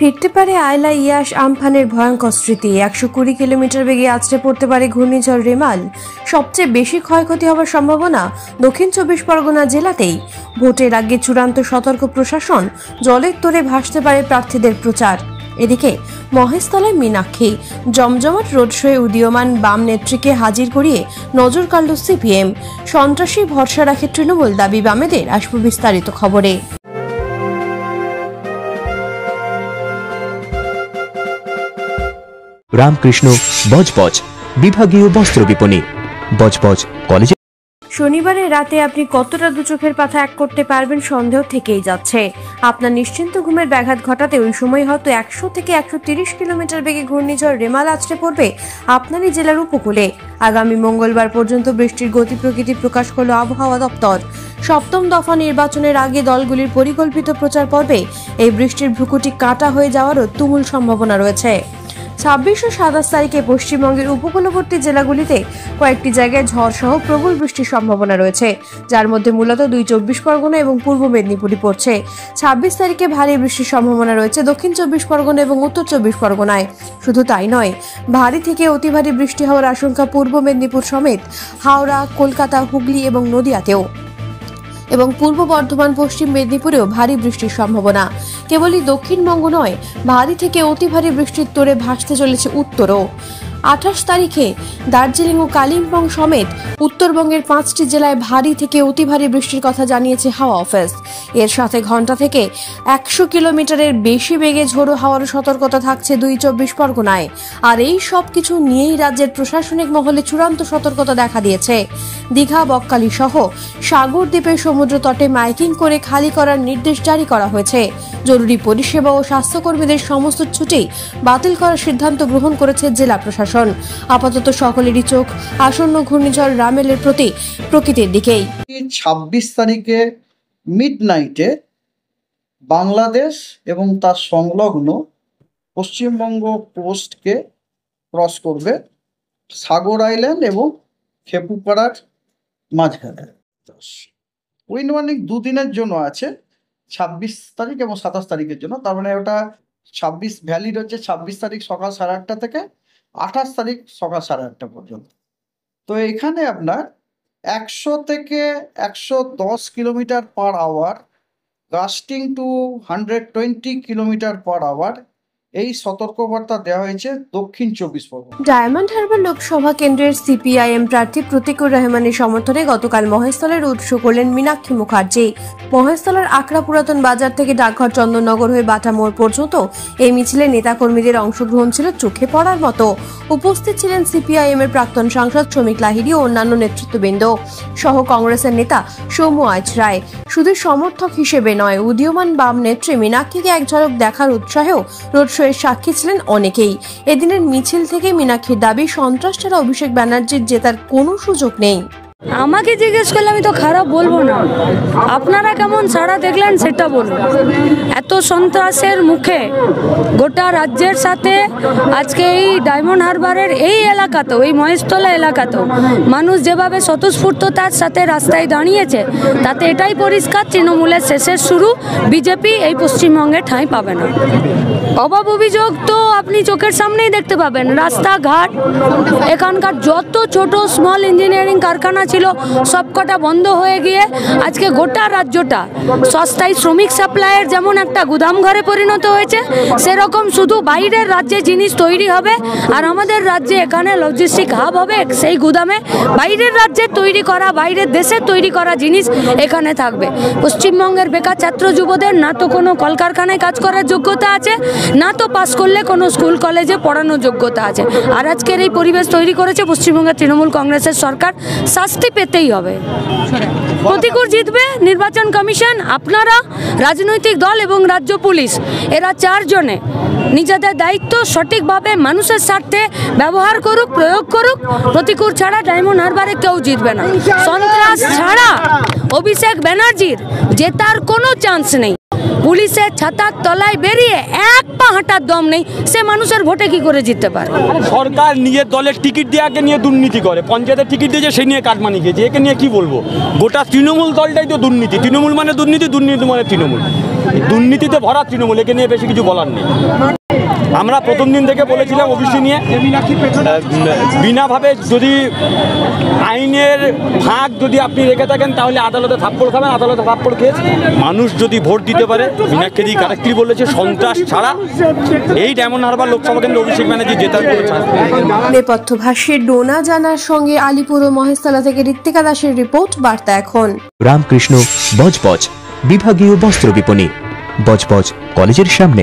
ফিরতে পারে আয়লা ইয়াস আমফানের ভয়ঙ্কর স্মৃতি। 120 কিলোমিটার বেগে আছড়ে পড়তে পারে ঘূর্ণিঝড় রেমাল। সবচেয়ে বেশি ক্ষয়ক্ষতি হওয়ার সম্ভাবনা দক্ষিণ 24 পরগনা জেলাতেই। ভোটের আগে চূড়ান্ত সতর্ক প্রশাসন। জলের তোড়ে ভাসতে পারে প্রার্থীদের প্রচার। এদিকে মহেশতলায় মীনাক্ষী জমজমাট রোড শোয়ে উদীয়মান বাম নেত্রীকে হাজির করিয়ে নজর কাড়ল সিপিএম। সন্ত্রাসী ভরসা রাখে তৃণমূল, দাবি বামেদের। আসব বিস্তারিত খবরে। রামকৃষ্ণ বজবজ বিভাগীয় বস্ত্র বিপণী, বজবজ কলেজ। শনিবারের রাতে আপনি কতটা দু চোখের পাতা এক করতে পারবেন সন্দেহ থেকেই যাচ্ছে। আপনার নিশ্চিন্ত ঘুমের ব্যাঘাত ঘটাতে ওই সময় হয়তো 100 থেকে 130 কিলোমিটার বেগে ঘূর্ণিঝড় রেমাল আছড়ে পড়বে আপনারই জেলার উপকূলে। আগামী মঙ্গলবার পর্যন্ত বৃষ্টির গতি প্রকৃতি প্রকাশ করল আবহাওয়া দপ্তর। সপ্তম দফা নির্বাচনের আগে দলগুলির পরিকল্পিত প্রচার পর্বে এই বৃষ্টির ভ্রুকুটি কাটা হয়ে যাওয়ারও তুমুল সম্ভাবনা রয়েছে। 26 ও 27 তারিখে পশ্চিমবঙ্গের উপকূলবর্তী জেলাগুলিতে কয়েকটি জায়গায় ঝড় সহ প্রবল বৃষ্টির সম্ভাবনা রয়েছে, যার মধ্যে মূলত 24 পরগনা এবং পূর্ব মেদিনীপুরই পড়ছে। 26 তারিখে ভারী বৃষ্টির সম্ভাবনা রয়েছে দক্ষিণ 24 পরগনা এবং উত্তর 24 পরগনায়। শুধু তাই নয়, ভারী থেকে অতি ভারী বৃষ্টি হওয়ার আশঙ্কা পূর্ব মেদিনীপুর সমেত হাওড়া, কলকাতা, হুগলি এবং নদিয়াতেও। এবং পূর্ব বর্ধমান, পশ্চিম মেদিনীপুরেও ভারী বৃষ্টির সম্ভাবনা। কেবলই দক্ষিণবঙ্গ নয়, ভারী থেকে অতি ভারী বৃষ্টির তোড়ে ভাসতে চলেছে উত্তরও। 28 তারিখে দার্জিলিং ও কালিম্পং সমেত উত্তরবঙ্গের 5টি জেলায় ভারী থেকে অতি ভারী বৃষ্টির কথা জানিয়েছে হাওয়া অফিস। এর সাথে ঘন্টা থেকে 100 কিলোমিটারের বেশি বেগে ঝোড়ো হাওয়ার সতর্কতা থাকছে 24 পরগনায়। আর এই সব কিছু নিয়েই রাজ্যের প্রশাসনিক মহলে চূড়ান্ত সতর্কতা দেখা দিয়েছে। দীঘা, বকখালি সহ সাগর দ্বীপের সমুদ্র তটে মাইকিং করে খালি করার নির্দেশ জারি করা হয়েছে। জরুরি পরিষেবা ও স্বাস্থ্যকর্মীদের সমস্ত ছুটি বাতিল করার সিদ্ধান্ত গ্রহণ করেছে জেলা প্রশাসন। আপাতত সকলেরই চোখ আসন্ন ঘূর্ণিঝড় রামেলের প্রতি প্রকৃতির দিকেই। 26 তারিখে মিডনাইটে বাংলাদেশ এবং তার সংলগ্ন পশ্চিমবঙ্গ কোস্টকে ক্রস করবে সাগর আইল্যান্ড এবং খেপুপাড়ার মাঝখানে। উইন্ড ওয়ার্নিং দুদিনের জন্য আছে, 26 তারিখ এবং 27 তারিখের জন্য। তার মানে ওটা 26 ভ্যালিড হচ্ছে 26 তারিখ সকাল 8:30 থেকে 28 তারিখ সকাল 8:30 পর্যন্ত। তো এখানে আপনার 100 থেকে 110 kilometre per hour, gusting to 120 kilometre per hour এই সতর্কবার্তা দেওয়া হয়েছে দক্ষিণ 24 পরগনা। ডায়মন্ড হারবার লোকসভা কেন্দ্রের সিপিআইএম প্রার্থী প্রতীকুর রহমানের সমর্থনে গতকাল মহেশতলায় রোড শো করলেন মীনাক্ষী মুখার্জি। মহেশতলার আকরা পুরাতন বাজার থেকে ডাকঘর, চন্দননগর হয়ে বাটা মোড় পর্যন্ত এই মিছিলে নেতাকর্মীদের অংশগ্রহণ ছিল চোখে পড়ার মতো। উপস্থিত ছিলেন সিপিআইএম এর প্রাক্তন সাংসদ শ্রমিক লাহিড়ী ও অন্যান্য নেতৃত্ববৃন্দ সহ কংগ্রেসের নেতা সৌম্য আইচরায়। শুধু সমর্থক হিসেবে নয়, উদীয়মান বাম নেত্রী মীনাক্ষীকে এক ঝলক দেখার উৎসাহেও রোড শোয়ের সাক্ষী ছিলেন অনেকেই। এদিনের মিছিল থেকে মীনাক্ষীর দাবি, সন্ত্রাস ছাড়া অভিষেক ব্যানার্জির জেতার কোনো সুযোগ নেই। আমাকে জিজ্ঞেস করলে আমি তো খারাপ বলবো না, আপনারা কেমন সাড়া দেখলেন সেটা বলুন। এত সন্ত্রাসের মুখে গোটা রাজ্যের সাথে আজকে এই ডায়মন্ড হারবারের এই এলাকাতেও, এই মহেশতলা এলাকাতেও মানুষ যেভাবে স্বতঃস্ফূর্ততার সাথে রাস্তায় দাঁড়িয়েছে, তাতে এটাই পরিষ্কার তৃণমূলের শেষের শুরু। বিজেপি এই পশ্চিমবঙ্গে ঠাঁই পাবে না। অভাব অভিযোগ তো আপনি চোখের সামনেই দেখতে পাবেন। রাস্তাঘাট, এখানকার যত ছোট স্মল ইঞ্জিনিয়ারিং কারখানা ছিল সবকটা বন্ধ হয়ে গিয়ে আজকে গোটা রাজ্যটা সস্তায় শ্রমিক সাপ্লাইয়ের যেমন একটা গুদাম ঘরে পরিণত হয়েছে, সেরকম শুধু বাইরের রাজ্যে জিনিস তৈরি হবে আর আমাদের রাজ্যে এখানে লজিস্টিক হাব হবে। সেই গুদামে বাইরের রাজ্যে তৈরি করা, বাইরের দেশে তৈরি করা জিনিস এখানে থাকবে। পশ্চিমবঙ্গের বেকার ছাত্র যুবদের না তো কোনো কলকারখানায় কাজ করার যোগ্যতা আছে, না তো পাস করলে কোনো স্কুল কলেজে পড়ানোর যোগ্যতা আছে। আর আজকের এই পরিবেশ তৈরি করেছে পশ্চিমবঙ্গের তৃণমূল কংগ্রেসের সরকার। শাস্তি পেতেই হবে। প্রতিকূল জিতবে নির্বাচন কমিশন, আপনারা, রাজনৈতিক দল এবং রাজ্য পুলিশ, এরা চারজনে নিজেদের দায়িত্ব সঠিকভাবে মানুষের স্বার্থে ব্যবহার করুক, প্রয়োগ করুক। প্রতিকূল ছাড়া ডায়মন্ড হারবারে কেউ জিতবে না। সন্ত্রাস ছাড়া অভিষেক ব্যানার্জির জেতার কোনো চান্স নেই। পুলিশের ছাতার তলায় বেরিয়ে এক পা হাঁটার দম নেই, সে মানুষের ভোটে কি করে জিততে পারে? সরকার নিজের দলের টিকিট দেওয়াকে নিয়ে দুর্নীতি করে, পঞ্চায়েতের টিকিট দিয়েছে সেই নিয়ে কাটমানি খেয়েছে। একে নিয়ে কি বলবো? গোটা তৃণমূল দলটাই তো দুর্নীতি। তৃণমূল মানে দুর্নীতি, দুর্নীতি মানে তৃণমূল। দুর্নীতিতে ভরা তৃণমূল, একে নিয়ে বেশি কিছু বলার নেই। আমরা প্রথম দিন থেকে বলেছিলাম ওবিসি নিয়ে বিনাভাবে যদি আইনের ভাগ যদি আপনি রেখে থাকেন তাহলে আদালতে থাপ্পড় খাবেন, আদালতে থাপ্পড় খেয়েছে। মানুষ যদি ভোট দিতে পারে, মীনাক্ষী কারেক্টলি বলেছে, সন্ত্রাস ছাড়া এই ডায়মন্ড হারবার লোকসভা কেন্দ্রে অভিষেক ব্যানার্জি জেতার কোনো চান্স নেই। নেপথ্য ডোনা জানার সঙ্গে আলিপুর ও মহেশতলা থেকে ঋত্বিকা দাসের রিপোর্ট, বার্তা এখন। রামকৃষ্ণ বজবজ বিভাগীয় বস্ত্র বিপণী, বজবজ কলেজের সামনে।